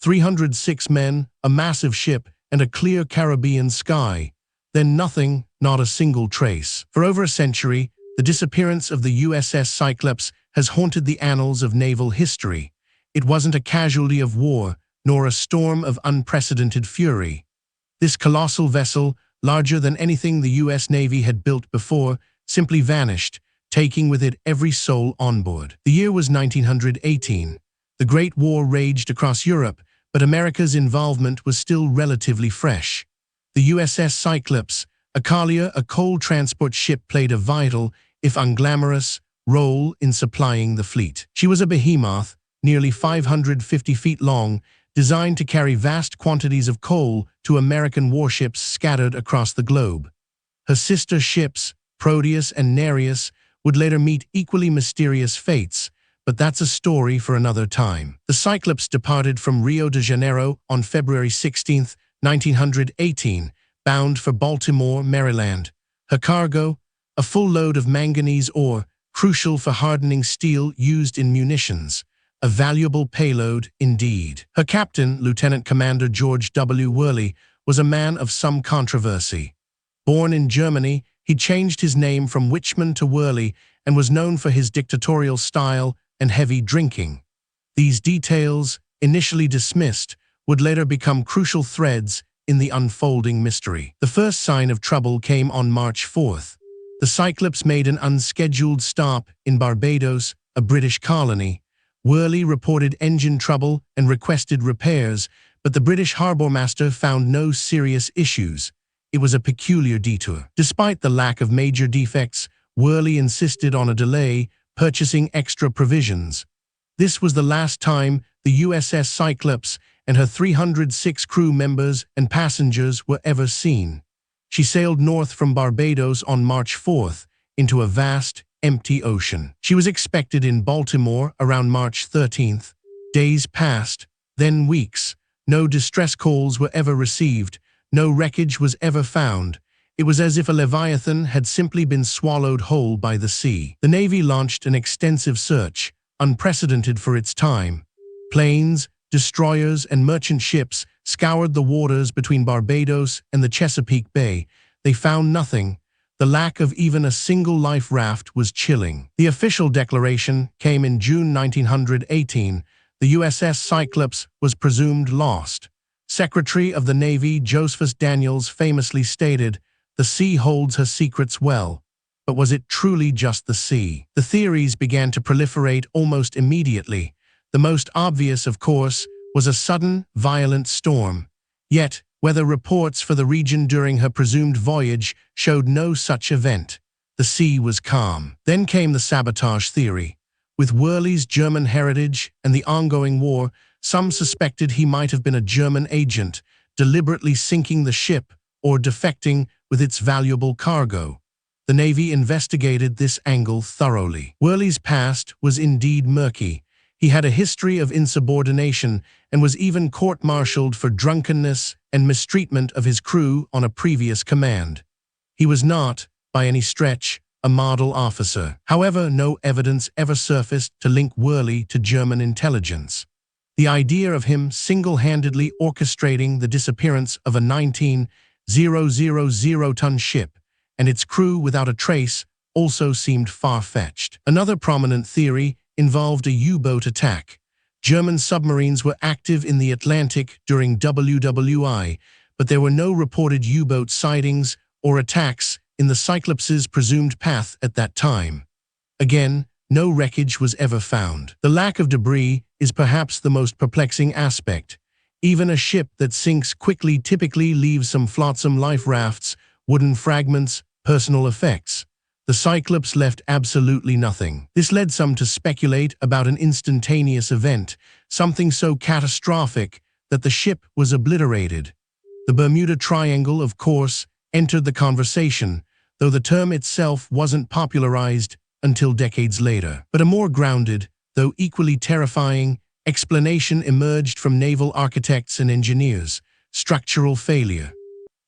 306 men, a massive ship, and a clear Caribbean sky. Then nothing, not a single trace. For over a century, the disappearance of the USS Cyclops has haunted the annals of naval history. It wasn't a casualty of war, nor a storm of unprecedented fury. This colossal vessel, larger than anything the U.S. Navy had built before, simply vanished, taking with it every soul on board. The year was 1918. The Great War raged across Europe, but America's involvement was still relatively fresh. The USS Cyclops, a collier, a coal transport ship, played a vital, if unglamorous, role in supplying the fleet. She was a behemoth, nearly 550 feet long, designed to carry vast quantities of coal to American warships scattered across the globe. Her sister ships, Proteus and Nereus, would later meet equally mysterious fates, but that's a story for another time. The Cyclops departed from Rio de Janeiro on February 16, 1918, bound for Baltimore, Maryland. Her cargo, a full load of manganese ore, crucial for hardening steel used in munitions. A valuable payload indeed. Her captain, Lieutenant Commander George W. Worley, was a man of some controversy. Born in Germany, he changed his name from Wichmann to Worley and was known for his dictatorial style and heavy drinking. These details, initially dismissed, would later become crucial threads in the unfolding mystery. The first sign of trouble came on March 4th. The Cyclops made an unscheduled stop in Barbados, a British colony. Worley reported engine trouble and requested repairs, but the British harbour master found no serious issues. It was a peculiar detour. Despite the lack of major defects, Worley insisted on a delay, purchasing extra provisions. This was the last time the USS Cyclops and her 306 crew members and passengers were ever seen. She sailed north from Barbados on March 4th into a vast, empty ocean. She was expected in Baltimore around March 13th. Days passed, then weeks. No distress calls were ever received. No wreckage was ever found. It was as if a leviathan had simply been swallowed whole by the sea. The Navy launched an extensive search, unprecedented for its time. Planes, destroyers, and merchant ships scoured the waters between Barbados and the Chesapeake Bay. They found nothing. The lack of even a single life raft was chilling. The official declaration came in June 1918. The USS Cyclops was presumed lost. Secretary of the Navy Josephus Daniels famously stated, "The sea holds her secrets well." But was it truly just the sea? The theories began to proliferate almost immediately. The most obvious, of course, was a sudden, violent storm. Yet, weather reports for the region during her presumed voyage showed no such event. The sea was calm. Then came the sabotage theory. With Worley's German heritage and the ongoing war, some suspected he might have been a German agent, deliberately sinking the ship or defecting with its valuable cargo. The Navy investigated this angle thoroughly. Worley's past was indeed murky. He had a history of insubordination and was even court-martialed for drunkenness and mistreatment of his crew on a previous command. He was not, by any stretch, a model officer. However, no evidence ever surfaced to link Worley to German intelligence. The idea of him single-handedly orchestrating the disappearance of a 19,000-ton ship and its crew without a trace also seemed far-fetched. Another prominent theory involved a U-boat attack. German submarines were active in the Atlantic during WWI, but there were no reported U-boat sightings or attacks in the Cyclops's presumed path at that time. Again, no wreckage was ever found. The lack of debris is perhaps the most perplexing aspect. Even a ship that sinks quickly typically leaves some flotsam life rafts, wooden fragments, personal effects. The Cyclops left absolutely nothing. This led some to speculate about an instantaneous event, something so catastrophic that the ship was obliterated. The Bermuda Triangle, of course, entered the conversation, though the term itself wasn't popularized until decades later. But a more grounded, though equally terrifying, explanation emerged from naval architects and engineers: structural failure.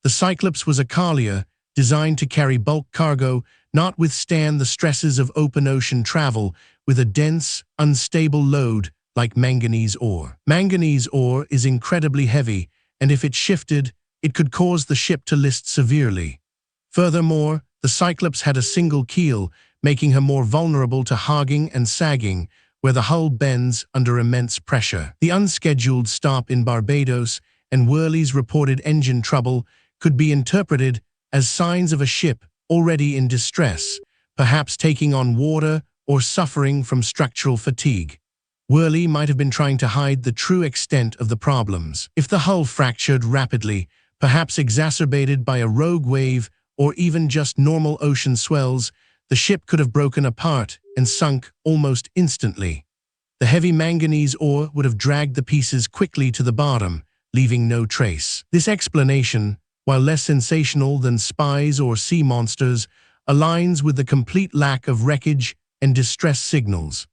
The Cyclops was a collier designed to carry bulk cargo, not withstand the stresses of open ocean travel. With a dense, unstable load, like manganese ore. Manganese ore is incredibly heavy, and if it shifted, it could cause the ship to list severely. Furthermore, the Cyclops had a single keel, making her more vulnerable to hogging and sagging, where the hull bends under immense pressure. The unscheduled stop in Barbados and Worley's reported engine trouble could be interpreted as signs of a ship already in distress, perhaps taking on water or suffering from structural fatigue. Worley might have been trying to hide the true extent of the problems. If the hull fractured rapidly, perhaps exacerbated by a rogue wave or even just normal ocean swells, the ship could have broken apart and sunk almost instantly. The heavy manganese ore would have dragged the pieces quickly to the bottom, leaving no trace. This explanation, while less sensational than spies or sea monsters, aligns with the complete lack of wreckage and distress signals.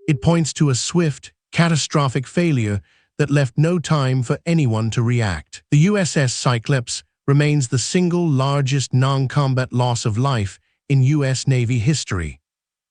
It points to a swift, catastrophic failure that left no time for anyone to react. The USS Cyclops remains the single largest non-combat loss of life in U.S. Navy history.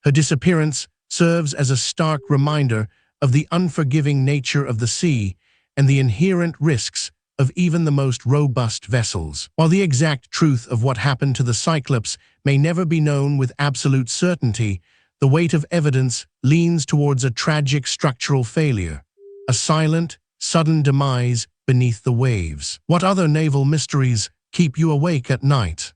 Her disappearance serves as a stark reminder of the unforgiving nature of the sea and the inherent risks of even the most robust vessels. While the exact truth of what happened to the Cyclops may never be known with absolute certainty, the weight of evidence leans towards a tragic structural failure, a silent, sudden demise beneath the waves. What other naval mysteries keep you awake at night?